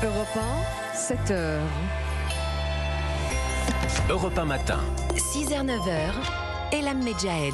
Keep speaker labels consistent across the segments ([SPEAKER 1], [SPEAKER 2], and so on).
[SPEAKER 1] Europe 1, 7 heures.
[SPEAKER 2] Europe 1 matin.
[SPEAKER 3] 6h, 9h, Elam Medjahed.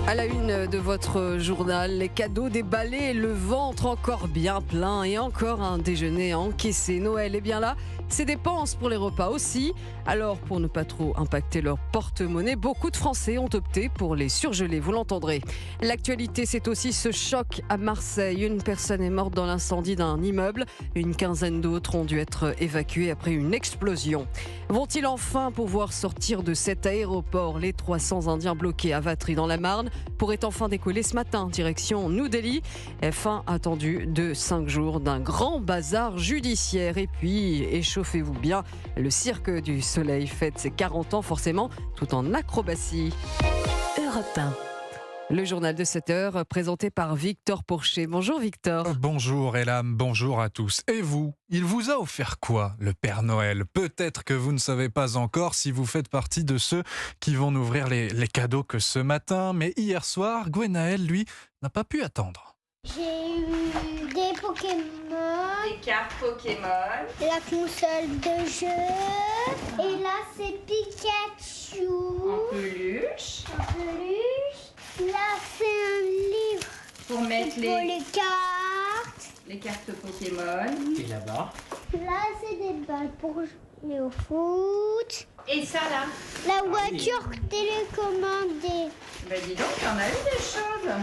[SPEAKER 1] À la une de votre journal, les cadeaux déballés, le ventre encore bien plein et encore un déjeuner à encaisser. Noël est bien là, ses dépenses pour les repas aussi. Alors, pour ne pas trop impacter leur porte-monnaie, beaucoup de Français ont opté pour les surgeler, vous l'entendrez. L'actualité, c'est aussi ce choc à Marseille. Une personne est morte dans l'incendie d'un immeuble. Une quinzaine d'autres ont dû être évacuées après une explosion. Vont-ils enfin pouvoir sortir de cet aéroport? Les 300 Indiens bloqués à Vatry dans la Marne pourraient enfin décoller ce matin, direction New Delhi. Fin attendue de 5 jours d'un grand bazar judiciaire. Et puis, échauffez-vous bien, le cirque du soleil fête ses 40 ans forcément, tout en acrobatie.
[SPEAKER 3] Europe 1.
[SPEAKER 1] Le journal de 7 heures, présenté par Victor Porcher. Bonjour Victor.
[SPEAKER 4] Bonjour Elam, bonjour à tous. Et vous, il vous a offert quoi, le Père Noël? Peut-être que vous ne savez pas encore si vous faites partie de ceux qui vont ouvrir les cadeaux que ce matin. Mais hier soir, Gwenaël, lui, n'a pas pu attendre.
[SPEAKER 5] J'ai eu des Pokémon,
[SPEAKER 6] Des cartes Pokémon.
[SPEAKER 5] la console de jeu, et là c'est Pikachu,
[SPEAKER 6] En peluche.
[SPEAKER 5] un peluche. Là c'est un livre
[SPEAKER 6] Pour mettre
[SPEAKER 5] pour
[SPEAKER 6] les cartes Pokémon.
[SPEAKER 7] Et là-bas,
[SPEAKER 5] Là c'est des balles pour jouer au foot.
[SPEAKER 6] Et ça là.
[SPEAKER 5] La voiture télécommandée.
[SPEAKER 6] Ben dis donc, il y en a eu des choses.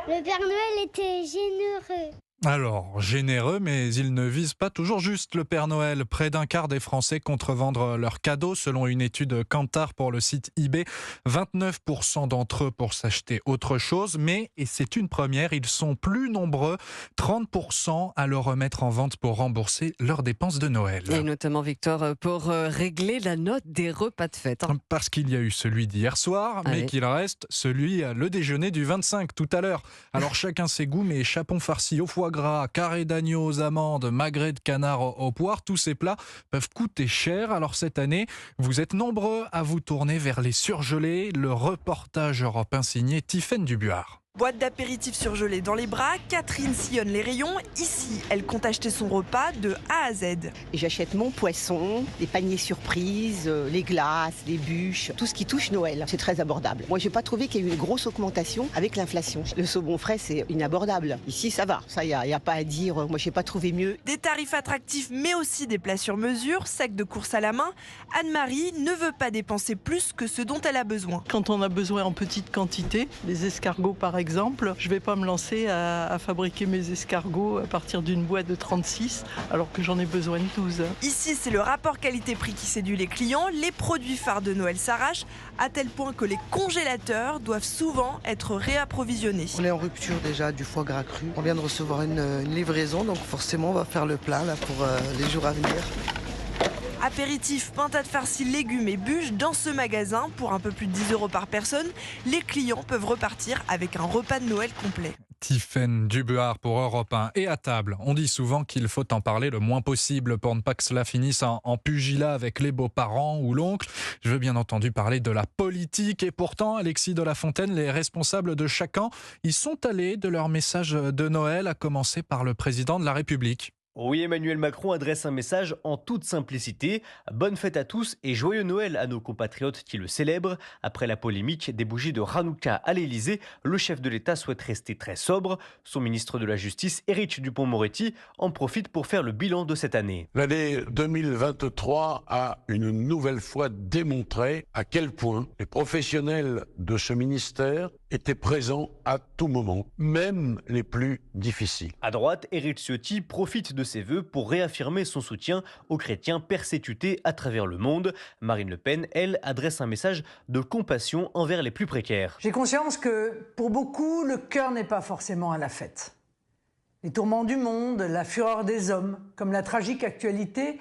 [SPEAKER 5] Le Père Noël était généreux.
[SPEAKER 4] Alors, généreux, mais il ne vise pas toujours juste le Père Noël. Près d'un quart des Français contrevendent leurs cadeaux, selon une étude Kantar pour le site eBay. 29% d'entre eux pour s'acheter autre chose, mais, et c'est une première, ils sont plus nombreux, 30% à le remettre en vente pour rembourser leurs dépenses de Noël.
[SPEAKER 1] Et notamment Victor, pour régler la note des repas de fête.
[SPEAKER 4] Parce qu'il y a eu celui d'hier soir, mais
[SPEAKER 1] oui.
[SPEAKER 4] qu'il reste celui, le déjeuner du 25 tout à l'heure. Alors chacun ses goûts, mais chapon farci au foie gras, carré d'agneau aux amandes, magret de canard aux poires, tous ces plats peuvent coûter cher. Alors cette année, vous êtes nombreux à vous tourner vers les surgelés. Le reportage Europe 1 signé Tiffaine Dubuard.
[SPEAKER 8] Boîte d'apéritifs surgelés dans les bras, Catherine sillonne les rayons. Ici, elle compte acheter son repas de A à Z.
[SPEAKER 9] Et j'achète mon poisson, les paniers surprises, les glaces, les bûches, tout ce qui touche Noël. C'est très abordable. Moi, j'ai pas trouvé qu'il y ait eu une grosse augmentation avec l'inflation. Le saumon frais, c'est inabordable. Ici, ça va. Ça, y a pas à dire. Moi, j'ai pas trouvé mieux.
[SPEAKER 8] Des tarifs attractifs, mais aussi des plats sur mesure, sacs de course à la main. Anne-Marie ne veut pas dépenser plus que ce dont elle a besoin.
[SPEAKER 10] Quand on a besoin en petite quantité, les escargots par exemple, je ne vais pas me lancer à fabriquer mes escargots à partir d'une boîte de 36 alors que j'en ai besoin de 12.
[SPEAKER 8] Ici, c'est le rapport qualité-prix qui séduit les clients. Les produits phares de Noël s'arrachent, à tel point que les congélateurs doivent souvent être réapprovisionnés.
[SPEAKER 11] On est en rupture déjà du foie gras cru. On vient de recevoir une livraison, donc forcément on va faire le plein là, pour les jours à venir.
[SPEAKER 8] Apéritifs, pintades farcies, légumes et bûches dans ce magasin pour un peu plus de 10 € par personne. Les clients peuvent repartir avec un repas de Noël complet.
[SPEAKER 4] Tiffaine Dubuard pour Europe 1. Et à table, on dit souvent qu'il faut en parler le moins possible pour ne pas que cela finisse en pugilat avec les beaux-parents ou l'oncle. Je veux bien entendu parler de la politique. Et pourtant, Alexis de la Fontaine, les responsables de chacun, ils sont allés de leur message de Noël, à commencer par le président de la République.
[SPEAKER 7] oui, Emmanuel Macron adresse un message en toute simplicité. Bonne fête à tous et joyeux Noël à nos compatriotes qui le célèbrent. Après la polémique des bougies de Hanouka à l'Elysée, le chef de l'État souhaite rester très sobre. Son ministre de la Justice, Éric Dupond-Moretti, en profite pour faire le bilan de cette année.
[SPEAKER 12] L'année 2023 a une nouvelle fois démontré à quel point les professionnels de ce ministère étaient présents à tout moment, même les plus difficiles.
[SPEAKER 7] À droite, Éric Ciotti profite de ses vœux pour réaffirmer son soutien aux chrétiens persécutés à travers le monde. Marine Le Pen, elle, adresse un message de compassion envers les plus précaires.
[SPEAKER 13] J'ai conscience que, pour beaucoup, le cœur n'est pas forcément à la fête. Les tourments du monde, la fureur des hommes, comme la tragique actualité,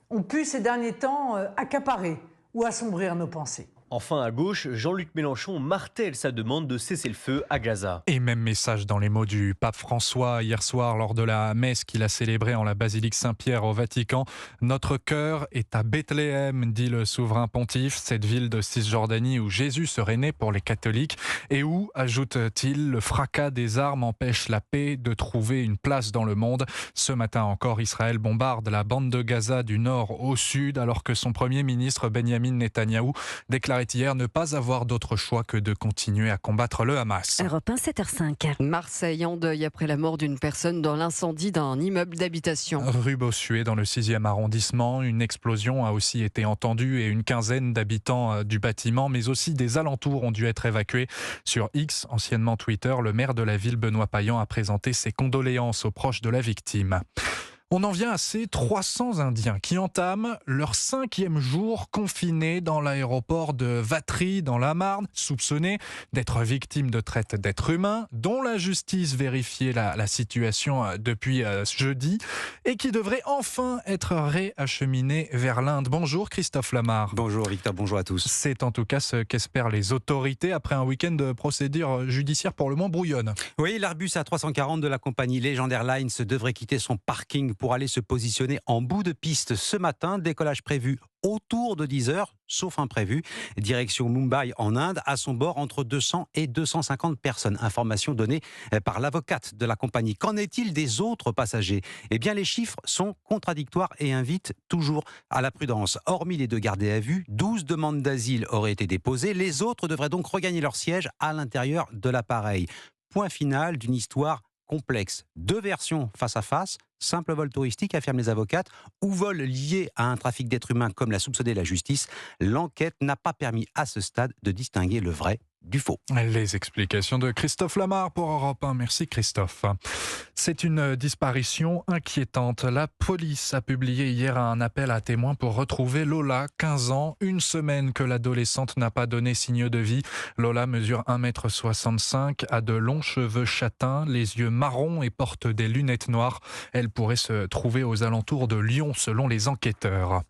[SPEAKER 13] ont pu ces derniers temps accaparer ou assombrir nos pensées.
[SPEAKER 7] Enfin, à gauche, Jean-Luc Mélenchon martèle sa demande de cesser le feu à Gaza.
[SPEAKER 4] Et même message dans les mots du pape François hier soir lors de la messe qu'il a célébrée en la basilique Saint-Pierre au Vatican. Notre cœur est à Bethléem, dit le souverain pontife, cette ville de Cisjordanie où Jésus serait né pour les catholiques et où, ajoute-t-il, le fracas des armes empêche la paix de trouver une place dans le monde. Ce matin encore, Israël bombarde la bande de Gaza du nord au sud alors que son premier ministre Benjamin Netanyahou déclarait hier ne pas avoir d'autre choix que de continuer à combattre le Hamas.
[SPEAKER 3] Europe 1, 7h05.
[SPEAKER 1] Marseille en deuil après la mort d'une personne dans l'incendie d'un immeuble d'habitation.
[SPEAKER 4] Rue Bossuet, dans le 6e arrondissement, une explosion a aussi été entendue et une quinzaine d'habitants du bâtiment, mais aussi des alentours ont dû être évacués. Sur X, anciennement Twitter, le maire de la ville, Benoît Payan, a présenté ses condoléances aux proches de la victime. On en vient à ces 300 Indiens qui entament leur 5e jour confinés dans l'aéroport de Vatry, dans la Marne, soupçonnés d'être victimes de traite d'êtres humains, dont la justice vérifiait la situation depuis jeudi et qui devraient enfin être réacheminés vers l'Inde. Bonjour Christophe Lamar.
[SPEAKER 2] Bonjour Victor, bonjour à tous.
[SPEAKER 4] C'est en tout cas ce qu'espèrent les autorités après un week-end de procédure judiciaire pour le moins brouillonne.
[SPEAKER 2] Oui, l'Airbus A340 de la compagnie Legend Airlines devrait quitter son parking pour aller se positionner en bout de piste ce matin. Décollage prévu autour de 10h, sauf imprévu. Direction Mumbai en Inde, à son bord entre 200 et 250 personnes. Information donnée par l'avocate de la compagnie. Qu'en est-il des autres passagers ? Eh bien, les chiffres sont contradictoires et invitent toujours à la prudence. Hormis les 2 gardés à vue, 12 demandes d'asile auraient été déposées. Les autres devraient donc regagner leur siège à l'intérieur de l'appareil. Point final d'une histoire complexe. 2 versions face à face. Simple vol touristique, affirment les avocates, ou vol lié à un trafic d'êtres humains comme l'a soupçonné la justice. L'enquête n'a pas permis à ce stade de distinguer le vrai du faux.
[SPEAKER 4] Les explications de Christophe Lamar pour Europe 1. Merci Christophe. C'est une disparition inquiétante. La police a publié hier un appel à témoins pour retrouver Lola, 15 ans, une semaine que l'adolescente n'a pas donné signe de vie. Lola mesure 1,65 m, a de longs cheveux châtains, les yeux marrons et porte des lunettes noires. Elle pourrait se trouver aux alentours de Lyon selon les enquêteurs.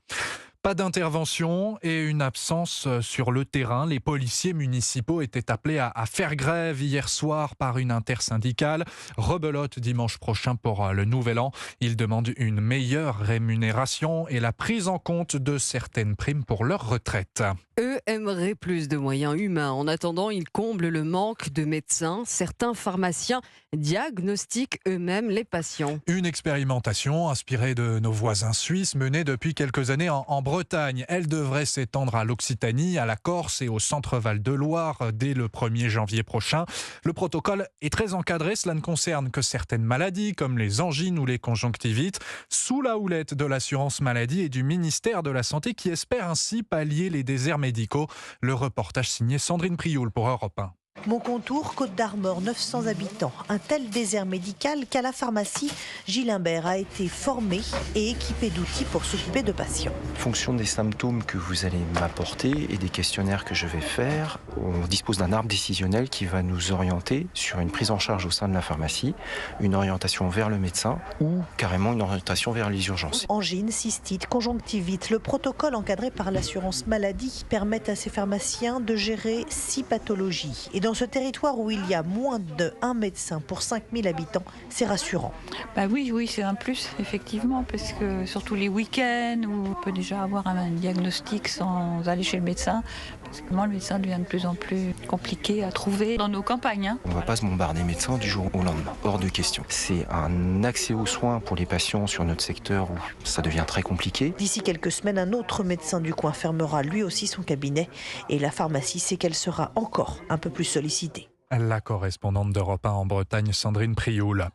[SPEAKER 4] Pas d'intervention et une absence sur le terrain. Les policiers municipaux étaient appelés à faire grève hier soir par une intersyndicale. Rebelote dimanche prochain pour le Nouvel An. Ils demandent une meilleure rémunération et la prise en compte de certaines primes pour leur retraite.
[SPEAKER 1] Eux aimeraient plus de moyens humains. En attendant, ils comblent le manque de médecins. Certains pharmaciens diagnostiquent eux-mêmes les patients.
[SPEAKER 4] Une expérimentation inspirée de nos voisins suisses menée depuis quelques années en Bretagne. Elle devrait s'étendre à l'Occitanie, à la Corse et au centre-Val de Loire dès le 1er janvier prochain. Le protocole est très encadré. Cela ne concerne que certaines maladies comme les angines ou les conjonctivites, sous la houlette de l'assurance maladie et du ministère de la Santé qui espère ainsi pallier les déserts médicaux. Le reportage signé Sandrine Prioul pour Europe 1.
[SPEAKER 14] Montcontour, Côte d'Armor, 900 habitants. Un tel désert médical qu'à la pharmacie, Gilles Imbert a été formé et équipé d'outils pour s'occuper de patients.
[SPEAKER 15] En fonction des symptômes que vous allez m'apporter et des questionnaires que je vais faire, on dispose d'un arbre décisionnel qui va nous orienter sur une prise en charge au sein de la pharmacie, une orientation vers le médecin ou carrément une orientation vers les urgences.
[SPEAKER 14] Angine, cystite, conjonctivite, le protocole encadré par l'assurance maladie permet à ces pharmaciens de gérer 6 pathologies. Et dans ce territoire où il y a moins de 1 médecin pour 5000 habitants, c'est rassurant.
[SPEAKER 16] Oui, c'est un plus, effectivement, parce que surtout les week-ends, où on peut déjà avoir un diagnostic sans aller chez le médecin, parce que le médecin devient de plus en plus compliqué à trouver dans nos campagnes.
[SPEAKER 15] On ne va pas se bombarder médecins du jour au lendemain, hors de question. C'est un accès aux soins pour les patients sur notre secteur où ça devient très compliqué.
[SPEAKER 14] D'ici quelques semaines, un autre médecin du coin fermera lui aussi son cabinet et la pharmacie sait qu'elle sera encore un peu plus sollicitée.
[SPEAKER 4] La correspondante d'Europe 1 en Bretagne, Sandrine Prioul.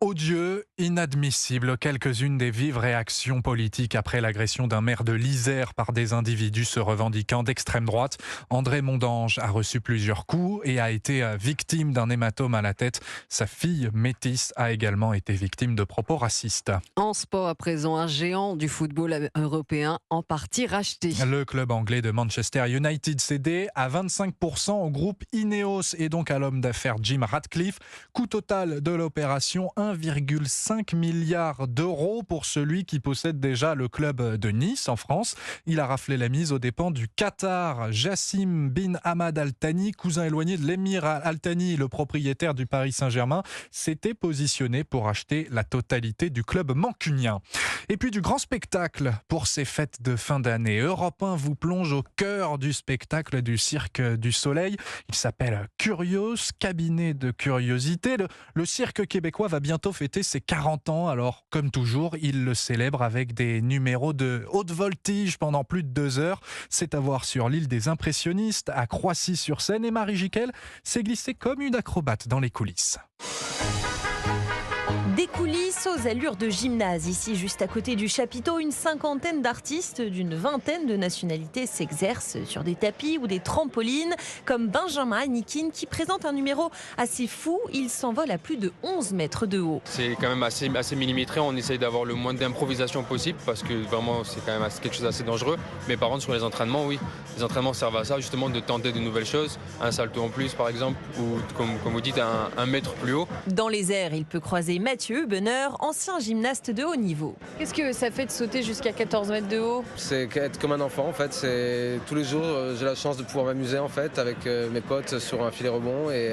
[SPEAKER 4] Odieux, inadmissible, quelques-unes des vives réactions politiques après l'agression d'un maire de l'Isère par des individus se revendiquant d'extrême droite. André Mondange a reçu plusieurs coups et a été victime d'un hématome à la tête. Sa fille métisse a également été victime de propos racistes.
[SPEAKER 1] En sport à présent, un géant du football européen en partie racheté.
[SPEAKER 4] Le club anglais de Manchester United cédé à 25% au groupe Ineos et donc à l'homme d'affaires Jim Ratcliffe. Coût total de l'opération, 1 1,5 milliard d'euros pour celui qui possède déjà le club de Nice en France. Il a raflé la mise aux dépens du Qatar. Jassim bin Hamad Al Thani, cousin éloigné de l'émir Al Thani, le propriétaire du Paris Saint-Germain, s'était positionné pour acheter la totalité du club mancunien. Et puis du grand spectacle pour ces fêtes de fin d'année. Europe 1 vous plonge au cœur du spectacle du Cirque du Soleil. Il s'appelle Curios, cabinet de curiosité. Le cirque québécois va bientôt fêter ses 40 ans. Alors, comme toujours, il le célèbre avec des numéros de haute voltige pendant plus de 2 heures. C'est à voir sur l'île des Impressionnistes, à Croissy-sur-Seine. Et Marie Jiquel s'est glissée comme une acrobate dans les coulisses.
[SPEAKER 17] Des coulisses aux allures de gymnase. Ici, juste à côté du chapiteau, une cinquantaine d'artistes d'une vingtaine de nationalités s'exercent sur des tapis ou des trampolines, comme Benjamin Anikin qui présente un numéro assez fou. Il s'envole à plus de 11 mètres de haut.
[SPEAKER 18] C'est quand même assez millimétré. On essaye d'avoir le moins d'improvisation possible parce que vraiment, c'est quand même quelque chose d'assez dangereux. Mais par contre, sur les entraînements, oui. Les entraînements servent à ça, justement, de tenter de nouvelles choses. Un salto en plus, par exemple, ou comme vous dites, un mètre plus haut.
[SPEAKER 17] Dans les airs, il peut croiser Mathieu Hubener, ancien gymnaste de haut niveau. Qu'est-ce que ça fait de sauter jusqu'à 14 mètres de haut ?
[SPEAKER 19] C'est être comme un enfant en fait. C'est tous les jours j'ai la chance de pouvoir m'amuser en fait avec mes potes sur un filet rebond et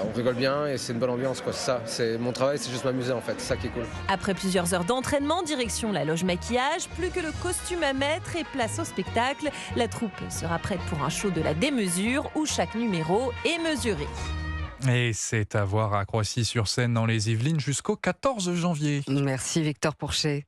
[SPEAKER 19] on rigole bien et c'est une bonne ambiance quoi. C'est ça. C'est mon travail, c'est juste m'amuser en fait. C'est ça qui est cool.
[SPEAKER 17] Après plusieurs heures d'entraînement, direction la loge maquillage, plus que le costume à mettre et place au spectacle. La troupe sera prête pour un show de la démesure où chaque numéro est mesuré.
[SPEAKER 4] Et c'est à voir à Croissy-sur-Seine dans les Yvelines jusqu'au 14 janvier.
[SPEAKER 1] Merci Victor Pourchet.